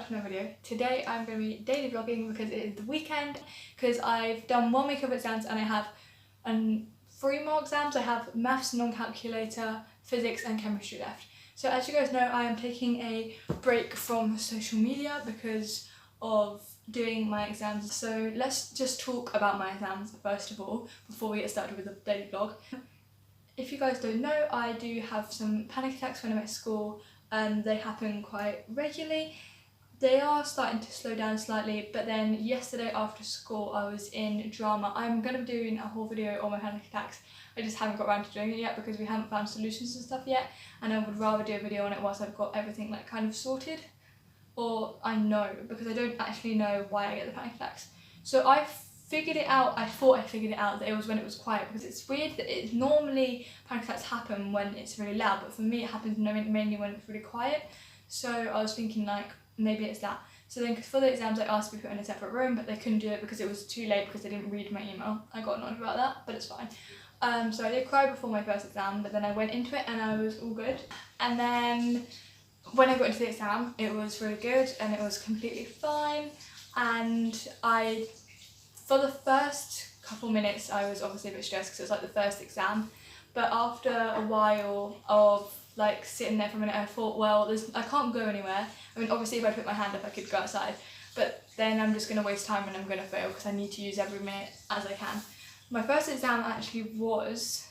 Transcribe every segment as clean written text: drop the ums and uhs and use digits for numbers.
back to another video. Today I'm going to be daily vlogging because it is the weekend, because I've done 1 week of exams and I have 3 more exams. I have maths, non-calculator, physics and chemistry left. So as you guys know, I am taking a break from social media because of doing my exams. So let's just talk about my exams first of all before we get started with the daily vlog. If you guys don't know, I do have some panic attacks when I'm at school. They happen quite regularly. They are starting to slow down slightly, but then yesterday after school I was in drama. I'm going to be doing a whole video on my panic attacks. I just haven't got around to doing it yet because we haven't found solutions and stuff yet, and I would rather do a video on it once I've got everything like kind of sorted, or I know, because I don't actually know why I get the panic attacks. So I figured it out. I thought I figured it out that it was when it was quiet, because it's weird that it's normally panic attacks happen when it's really loud, but for me it happens mainly when it's really quiet. So I was thinking like maybe it's that. So then for the exams I asked to be put in a separate room, but they couldn't do it because it was too late because they didn't read my email. I got annoyed about that, but it's fine. So I did cry before my first exam, but then I went into it and I was all good. And then when I got into the exam, it was really good and it was completely fine. And for the first couple minutes I was obviously a bit stressed because it was like the first exam, but after a while of like sitting there for a minute I thought, well, I can't go anywhere. I mean, obviously if I put my hand up I could go outside, but then I'm just going to waste time and I'm going to fail because I need to use every minute as I can. My first exam actually was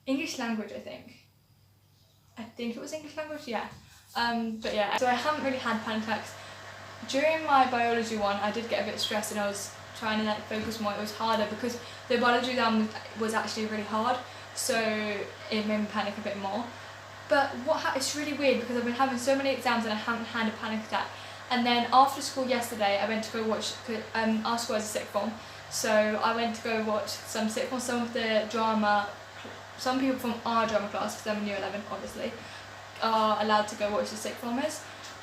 English language, I think it was English language, yeah. But yeah, so I haven't really had panic attacks. During my biology one I did get a bit stressed and I was trying to like focus more. It was harder because the biology exam was actually really hard, so it made me panic a bit more. But it's really weird because I've been having so many exams and I haven't had a panic attack. And then after school yesterday I went to go watch, our school has a sixth form, so I went to go watch some sixth form, some of the drama. Some people from our drama class, because I'm in year 11 obviously, are allowed to go watch the sixth formers.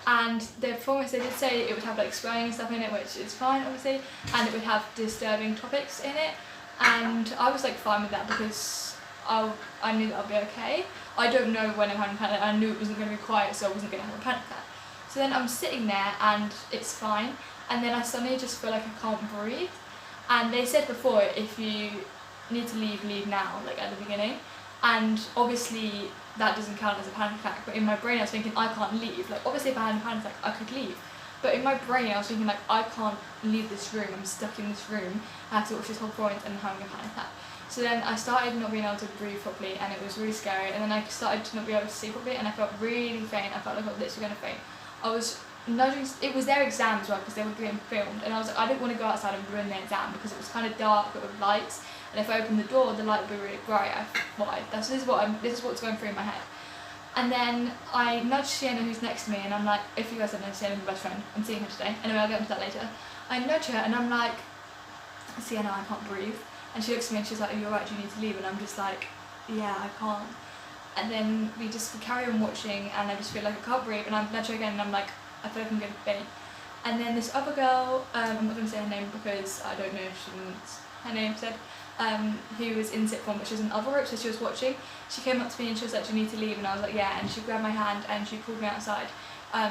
And the performance, they did say it would have like swearing and stuff in it, which is fine obviously, and it would have disturbing topics in it, and I was like fine with that because I knew that I'd be okay. I don't know when I'm having a panic. I knew it wasn't going to be quiet, so I wasn't going to have a panic attack. So then I'm sitting there and it's fine, and then I suddenly just feel like I can't breathe. And they said before, if you need to leave now, like at the beginning. And obviously that doesn't count as a panic attack, but in my brain I was thinking I can't leave. Like obviously if I had a panic attack I could leave, but in my brain I was thinking like I can't leave this room, I'm stuck in this room, I have to watch this whole performance and I'm having a panic attack. So then I started not being able to breathe properly and it was really scary, and then I started to not be able to see properly and I felt really faint. I felt like I was literally going to faint. I was nudging, it was their exam as well because they were being filmed, and I was like, I didn't want to go outside and ruin their exam because it was kind of dark but with lights, and if I opened the door the light would be really bright. This is what's going through my head. And then I nudged Sienna, who's next to me, and I'm like, if you guys don't know, Sienna's my best friend, I'm seeing her today, anyway I'll get into that later. I nudge her and I'm like, Sienna, I can't breathe. And she looks at me and she's like, are you alright, do you need to leave? And I'm just like, yeah, I can't. And then we just carry on watching and I just feel like I can't breathe, and I nudge her again and I'm like, I feel like I'm going to faint. And then this other girl, I'm not going to say her name because I don't know if she wants her name said, who was in sixth form, which is another group, so she was watching. She came up to me and she was like, do you need to leave? And I was like, yeah, and she grabbed my hand and she pulled me outside.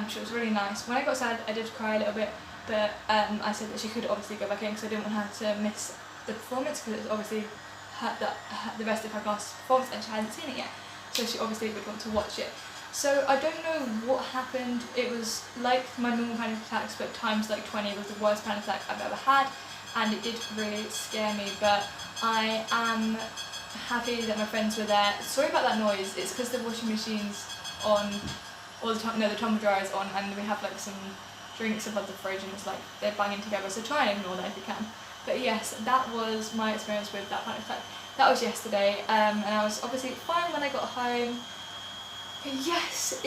She was really nice. When I got outside I did cry a little bit, but I said that she could obviously go back in because I didn't want her to miss the performance, because it's obviously the rest of her class performance and she hadn't seen it yet, so she obviously would want to watch it. So I don't know what happened. It was like my normal panic attacks, but times like 20. It was the worst panic attack I've ever had, and it did really scare me, but I am happy that my friends were there. Sorry about that noise, it's because the washing machine's on all the time. No, the tumble dryer is on, and we have like some drinks above the fridge and it's like they're banging together, so try and ignore that if you can. But yes, that was my experience with that panic attack. That was yesterday, and I was obviously fine when I got home. Yes,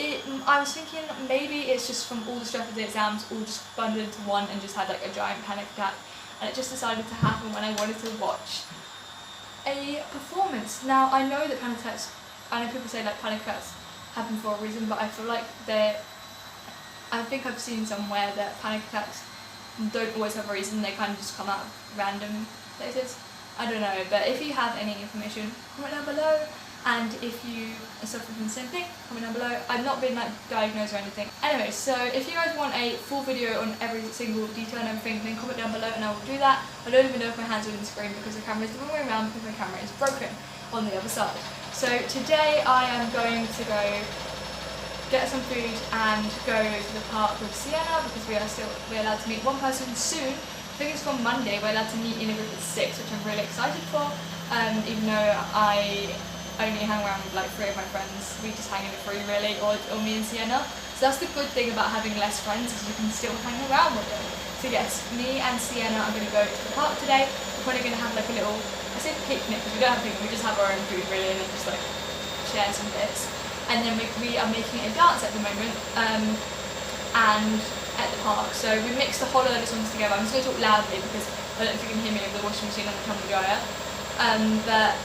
I was thinking maybe it's just from all the stress of the exams all just bundled into one and just had like a giant panic attack, and it just decided to happen when I wanted to watch a performance. Now I know that panic attacks, I know people say like panic attacks happen for a reason, but I feel like I think I've seen somewhere that panic attacks don't always have a reason, they kind of just come out of random places. I don't know, but if you have any information, comment down below. And if you are suffering from the same thing, comment down below. I've not been like diagnosed or anything. Anyway, so if you guys want a full video on every single detail and everything, then comment down below and I will do that. I don't even know if my hands are in the screen because the camera is the wrong way around because my camera is broken on the other side. So today I am going to go get some food and go to the park with Sienna because we're allowed to meet one person soon. I think it's from Monday. We're allowed to meet in a group of 6, which I'm really excited for. Even though I only hang around with like 3 of my friends, we just hang in the 3 really, or me and Sienna. So that's the good thing about having less friends, is you can still hang around with them. So yes, me and Sienna are going to go to the park today. We're probably going to have like a little, I say picnic because we don't have a picnic, we just have our own food really and then just like share some bits. And then we are making a dance at the moment, and at the park. So we mixed a whole load of songs together. I'm just going to talk loudly because I don't know if you can hear me over the washing machine and the tumble dryer. But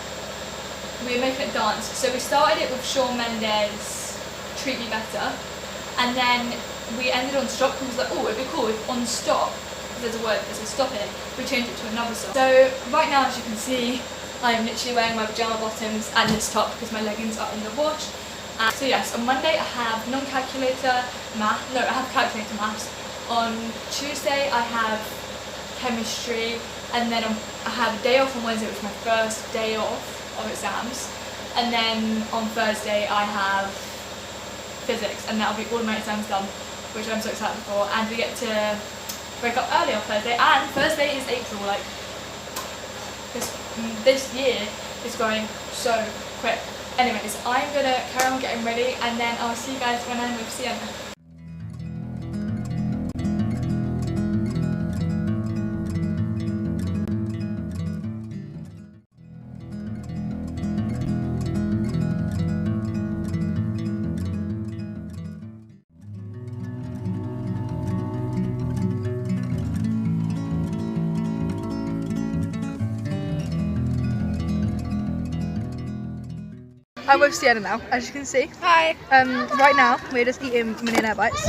we were making a dance. So we started it with Shawn Mendes' Treat Me Better, and then we ended on Stop because we was like, oh, it'd be cool if on Stop, because there's a word that says stop in it, we changed it to another song. So right now, as you can see, I'm literally wearing my pyjama bottoms and this top because my leggings are in the wash. So yes, on Monday I have non-calculator math, no, I have calculator maths. On Tuesday I have chemistry, and then I have a day off on Wednesday, which is my first day off of exams. And then on Thursday I have physics, and that'll be all of my exams done, which I'm so excited for. And we get to wake up early on Thursday, and Thursday is April, like this year is going so quick. Anyways, I'm gonna carry on getting ready and then I'll see you guys when I'm with Sienna. I'm with Sienna now, as you can see. Hi. Right now, we're just eating millionaire bites.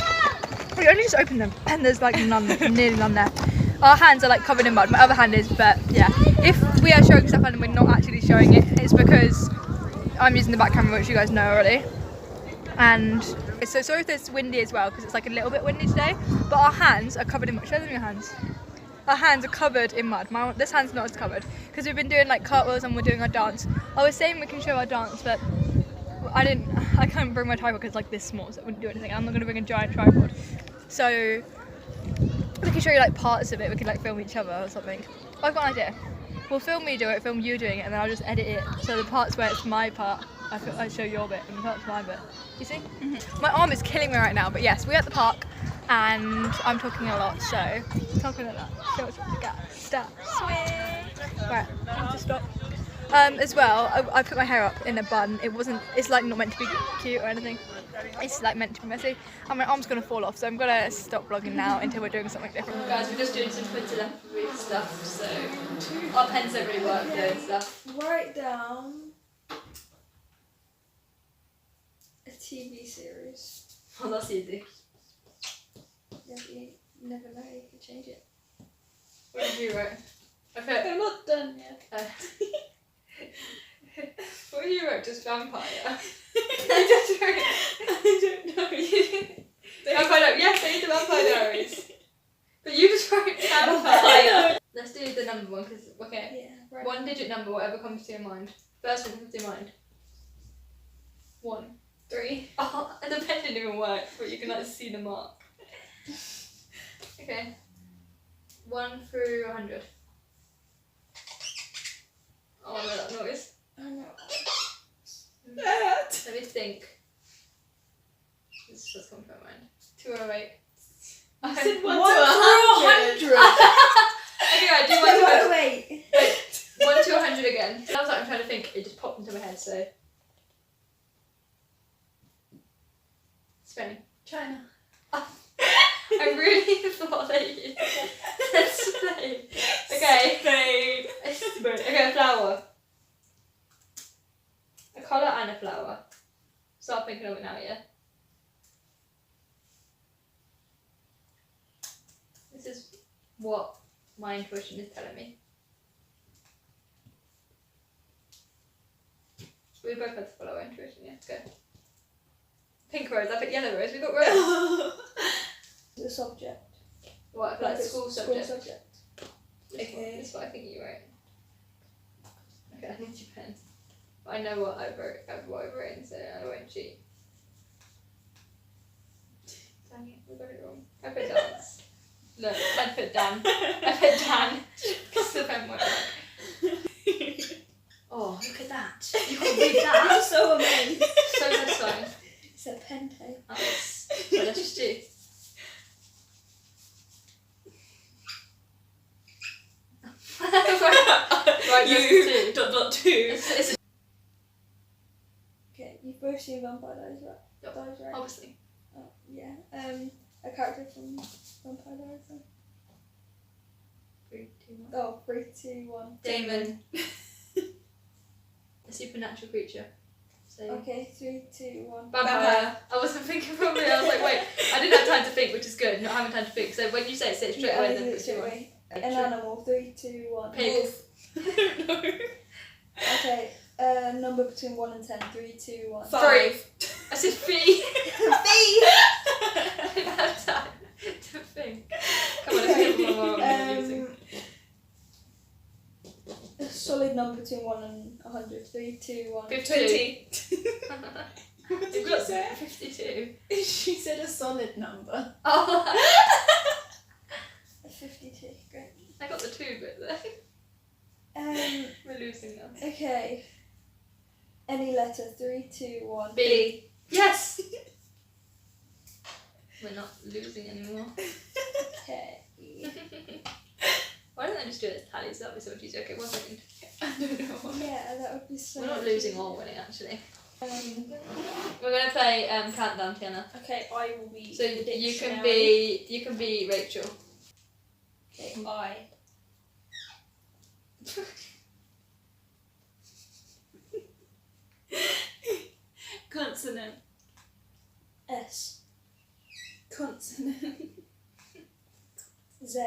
We only just opened them, and there's like none, nearly none there. Our hands are like covered in mud. My other hand is, but yeah. If we are showing stuff and we're not actually showing it, it's because I'm using the back camera, which you guys know already. And so sorry if it's windy as well, because it's like a little bit windy today. But our hands are covered in mud. Show them your hands. Our hands are covered in mud. This hand's not as covered because we've been doing like cartwheels and we're doing our dance. I was saying we can show our dance, but I can't bring my tripod because it's like this small, so it wouldn't do anything. I'm not going to bring a giant tripod. So we can show you like parts of it. We could like film each other or something. I've got an idea. We'll film me do it, film you doing it, and then I'll just edit it. So the parts where it's my part, I show your bit, and the part's my bit. You see? Mm-hmm. My arm is killing me right now, but yes, we're at the park. And I'm talking a lot, so talking a lot. Show us what we got. Stop. Swing. Right, I need to stop. As well, I put my hair up in a bun. It's like not meant to be cute or anything. It's like meant to be messy. And my arm's gonna fall off, so I'm gonna stop vlogging now until we're doing something different. Guys, we're just doing some telepathy stuff, so our pens don't really work doing stuff. Write down a TV series. Oh, that's easy. Yeah, you never know, you can change it. What did you write? Okay. I'm not done yet. What did you write? Just vampire? I don't know. Vampire, yes, I need the Vampire Diaries. But you just wrote vampire. Let's do the number one, because, okay. Yeah, right. 1-digit number, whatever comes to your mind. First one comes to your mind. 1. 3. Oh, and the pen didn't even work, but you can like see the mark. Okay. 1 through 100. Oh, I know that noise. I know. Let me think. This just come to my mind. 208. I said 1 to 100. Okay, right, do 1 to 100. Wait. Wait, 1 to 100 again. I was like, I'm trying to think. It just popped into my head, so. Spain. China. I really thought that you said Spain. Okay. Spain. Okay, a flower. A colour and a flower. Start thinking of it now, yeah? This is what my intuition is telling me. We both had to follow our intuition, yeah. Go. Pink rose, I picked yellow rose, we got rose. The subject. What, like school subject? Okay. That's what I think you wrote. Okay, I need your pen. But I know what I've written, so I won't cheat. Dang it, we got it wrong. I put dance. Look, I put Dan. I put Dan. Because the pen won't work. Oh, look at that. You can read that. I'm so amazed. So satisfying. It's a pente. Nice. Well, let's just do. Right, you dot two. Okay, you've both seen Vampire Diaries, right? Yep. Diaries, right? Obviously. Oh, yeah. A character from Vampire Diaries. Then. 3, 2, 1. Oh, 3, 2, 1. Damon. A supernatural creature. So. Okay, 3, 2, 1. Vampire. I wasn't thinking properly. I was like, wait, I didn't have time to think, which is good. Not having time to think. So when you say it straight Yeah, away, I then did it put straight 2 on. away. An animal. 3, 2, 1. Pig. No. Okay. Number between 1 and 10. 3, 2, 1. 5. I said fee. I didn't have time to think. Come on, let's get one more. A solid number between 1 and 100. 3, 2, 1. 52. What did You've you got say? 52. She said a solid number. Oh. 52. Great. I got the 2 bit there. We're losing now. Okay. Any letter. 3, 2, 1. B. Yes! We're not losing anymore. Okay. Why don't I just do it as tallies? That'd be so much easier. Okay, 1 second. I don't know why. Yeah, that would be so. We're not much losing easier. or winning actually. We're gonna play countdown, Tiana. Okay, I will be. So you can be Rachel. Okay, I. Consonant. S. Consonant. Z.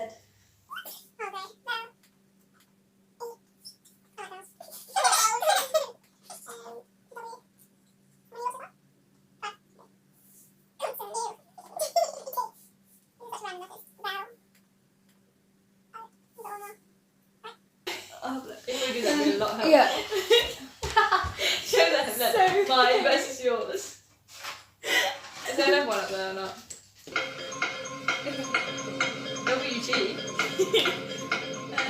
Oh, look. If we do that, we'll a lot help. Yeah. Show them that So mine versus yours. Is there another one up there or not? WG.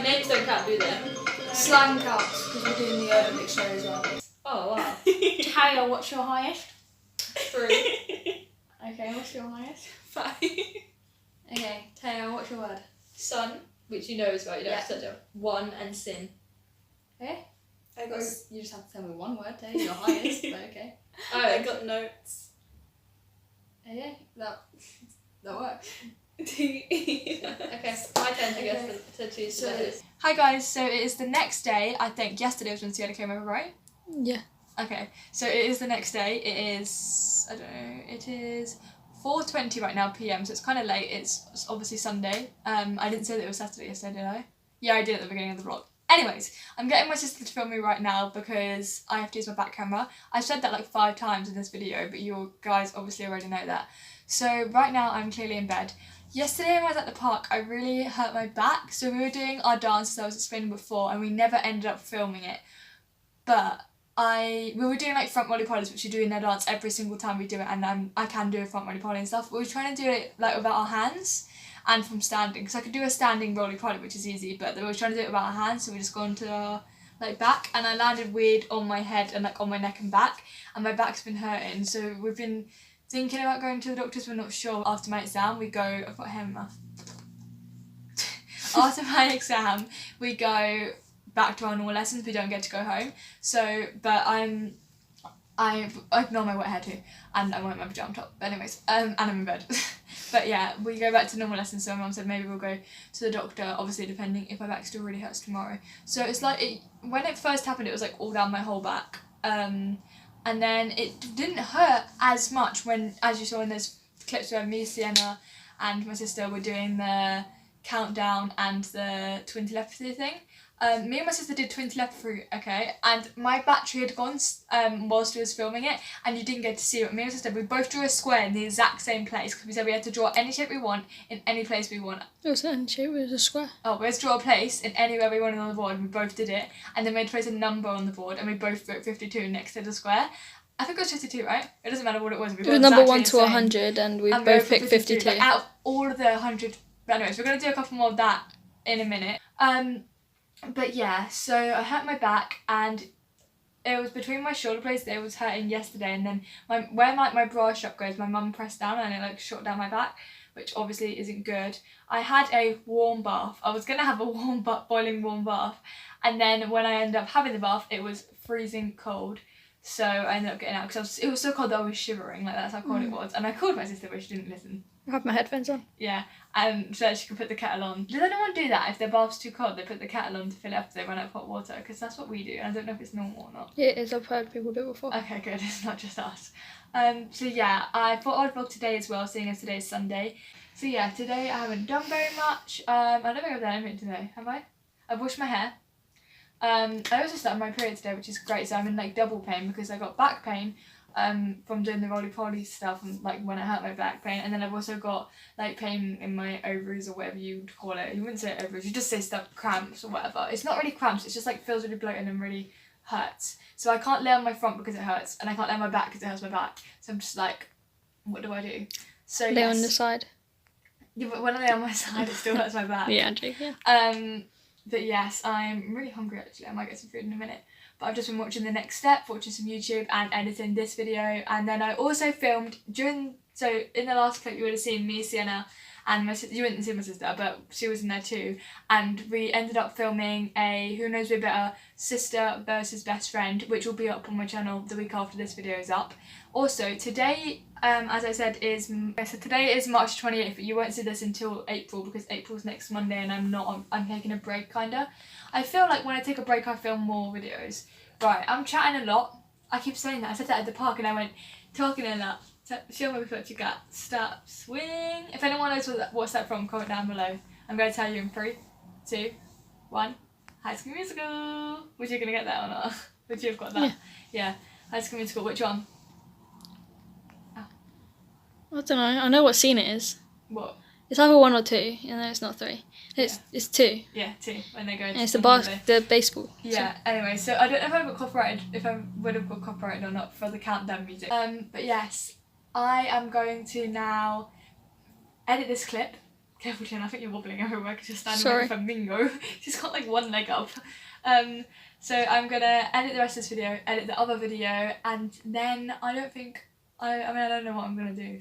Names don't count, do they? Slang counts because we're doing the dictionary as well. Oh wow. Taya, what's your highest? 3. Okay, what's your highest? 5. Okay, Taya, what's your word? Sun, which you know as well, you don't have to touch it. 1 and sin. Okay. I got, You just have to tell me one word, Taya, your highest, but okay. I got notes. Okay, that works. Okay, my turn to guess to choose So- letters. Hi guys, so it is the next day. I think yesterday was when Sienna came over, right? Yeah. Okay, so it is the next day. It is, I don't know, it is 4:20 right now PM, so it's kind of late. It's obviously Sunday. I didn't say that it was Saturday yesterday, did I? Yeah, I did at the beginning of the vlog. Anyways, I'm getting my sister to film me right now because I have to use my back camera. I've said that like 5 times in this video, but you guys obviously already know that. So right now I'm clearly in bed. Yesterday when I was at the park, I really hurt my back. So we were doing our dance as I was explaining before, and we never ended up filming it. But we were doing like front roly-polies, which you do in their dance every single time we do it, and I can do a front roly-poly and stuff. We were trying to do it like without our hands and from standing, because I could do a standing roly-poly, which is easy, but we were trying to do it without our hands, so we just gone to our like back, and I landed weird on my head and like on my neck and back, and my back's been hurting. So we've been thinking about going to the doctors. We're not sure. After my exam, we go. I've got hair in my mouth. After my exam, we go back to our normal lessons. We don't get to go home. So, but I ignore my wet hair too, and I'm wearing my pyjama top. But anyways, and I'm in bed. But yeah, we go back to normal lessons. So my mum said maybe we'll go to the doctor. Obviously, depending if my back still really hurts tomorrow. So it's like when it first happened, it was like all down my whole back. And then it didn't hurt as much when, as you saw in those clips where me, Sienna, and my sister were doing the countdown and the twin telepathy thing. Me and my sister did twin telepathy, okay, and my battery had gone whilst we was filming it, and you didn't get to see it. Me and my sister, we both drew a square in the exact same place because we said we had to draw any shape we want in any place we want. It was any shape, it was a square. Oh, we had to draw a place in anywhere we wanted on the board, and we both did it, and then we had to place a number on the board, and we both wrote 52 next to the square. I think it was 52, right? It doesn't matter what it was. It was number 1 to 100, and we both picked 52. Like, out of all of the 100, but anyways, we're gonna do a couple more of that in a minute. But yeah, so I hurt my back, and it was between my shoulder blades that it was hurting yesterday, and then where my bra strap goes, my mum pressed down and it like shot down my back, which obviously isn't good. I had a warm bath. I was gonna have a boiling warm bath, and then when I ended up having the bath, it was freezing cold. So I ended up getting out because it was so cold that I was shivering, like that's how cold it was. And I called my sister, but she didn't listen. I have my headphones on. Yeah, and so that she could put the kettle on. Does anyone do that? If their bath's too cold, they put the kettle on to fill it up if they run out of hot water? Because that's what we do, and I don't know if it's normal or not. Yeah, it is. I've heard people do it before. Okay, good. It's not just us. So yeah, I thought I'd vlog today as well, seeing as today's Sunday. So yeah, today I haven't done very much. I don't think I've done anything today, have I? I've washed my hair. I also started my period today, which is great, so I'm in like double pain because I got back pain from doing the roly-poly stuff and like when I hurt my back pain, and then I've also got like pain in my ovaries or whatever you'd call it. You wouldn't say ovaries, you just say stuff, cramps or whatever. It's not really cramps, it's just like feels really bloated and really hurts. So I can't lay on my front because it hurts, and I can't lay on my back because it hurts my back. So I'm just like, what do I do? So Lay on the side. Yeah, but when I lay on my side it still hurts my back. Yeah, yeah. But yes, I'm really hungry actually. I might get some food in a minute. But I've just been watching The Next Step, watching some YouTube and editing this video. And then I also filmed in the last clip you would have seen me, Sienna, and my sister. You wouldn't see my sister, but she was in there too. And we ended up filming a Who Knows Me Better sister versus best friend, which will be up on my channel the week after this video is up. Also, today, as I said, today is March 28th, but you won't see this until April because April's next Monday and I'm taking a break kinda. I feel like when I take a break I film more videos. Right, I'm chatting a lot. I keep saying that. I said that at the park and I went, talking a lot. Show me what you got. Stop, swing. If anyone knows what's that from, comment down below. I'm going to tell you in 3, 2, 1. High School Musical. Would you going to get that or not? Would you have got that? Yeah. High School Musical. Which one? I don't know. I know what scene it is. What? It's either 1 or 2. And then it's not 3. It's 2. Yeah, 2. When they go into and it's the baseball. Yeah. So. Anyway, so I don't know if I got copyrighted, if I would have got copyrighted or not for the countdown music. But yes, I am going to now edit this clip. Careful, Jen. I think you're wobbling everywhere because you're standing like a flamingo. She's got like one leg up. So I'm gonna edit the rest of this video, edit the other video, and then I don't know what I'm gonna do.